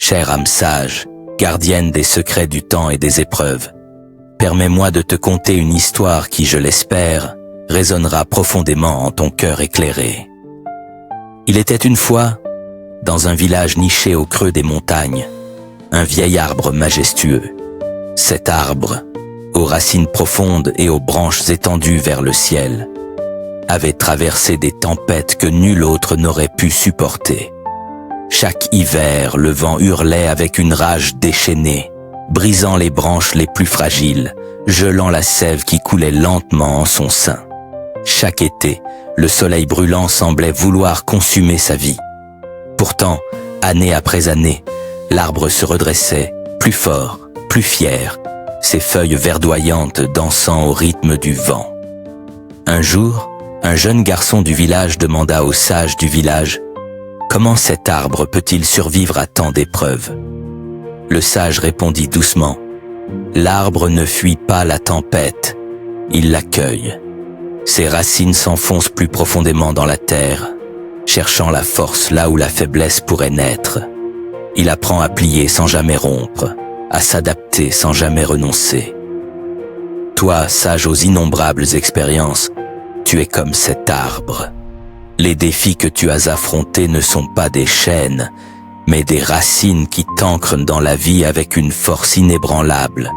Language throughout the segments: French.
Chère âme sage, gardienne des secrets du temps et des épreuves, permets-moi de te conter une histoire qui, je l'espère, résonnera profondément en ton cœur éclairé. Il était une fois, dans un village niché au creux des montagnes, un vieil arbre majestueux. Cet arbre, aux racines profondes et aux branches étendues vers le ciel, avait traversé des tempêtes que nul autre n'aurait pu supporter. Chaque hiver, le vent hurlait avec une rage déchaînée, brisant les branches les plus fragiles, gelant la sève qui coulait lentement en son sein. Chaque été, le soleil brûlant semblait vouloir consumer sa vie. Pourtant, année après année, l'arbre se redressait, plus fort, plus fier, ses feuilles verdoyantes dansant au rythme du vent. Un jour, un jeune garçon du village demanda au sage du village « Comment cet arbre peut-il survivre à tant d'épreuves ?» Le sage répondit doucement « L'arbre ne fuit pas la tempête, il l'accueille. Ses racines s'enfoncent plus profondément dans la terre, cherchant la force là où la faiblesse pourrait naître. Il apprend à plier sans jamais rompre, à s'adapter sans jamais renoncer. Toi, sage aux innombrables expériences, tu es comme cet arbre. Les défis que tu as affrontés ne sont pas des chaînes, mais des racines qui t'ancrent dans la vie avec une force inébranlable.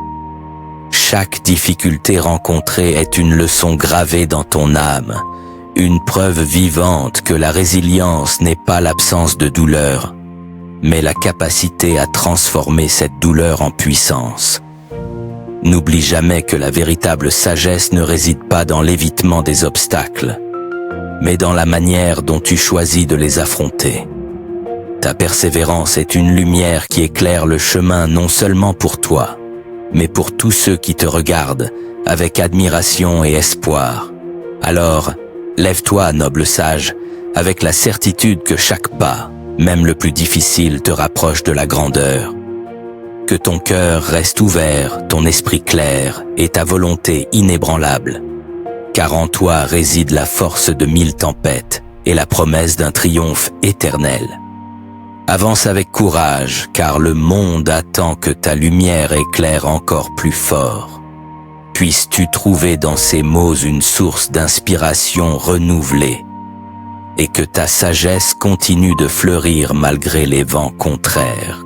Chaque difficulté rencontrée est une leçon gravée dans ton âme, une preuve vivante que la résilience n'est pas l'absence de douleur, mais la capacité à transformer cette douleur en puissance. N'oublie jamais que la véritable sagesse ne réside pas dans l'évitement des obstacles, mais dans la manière dont tu choisis de les affronter. Ta persévérance est une lumière qui éclaire le chemin non seulement pour toi, mais pour tous ceux qui te regardent avec admiration et espoir. Alors, lève-toi, noble sage, avec la certitude que chaque pas, même le plus difficile, te rapproche de la grandeur. Que ton cœur reste ouvert, ton esprit clair et ta volonté inébranlable, car en toi réside la force de 1000 tempêtes et la promesse d'un triomphe éternel. Avance avec courage, car le monde attend que ta lumière éclaire encore plus fort. Puisses-tu trouver dans ces mots une source d'inspiration renouvelée, et que ta sagesse continue de fleurir malgré les vents contraires.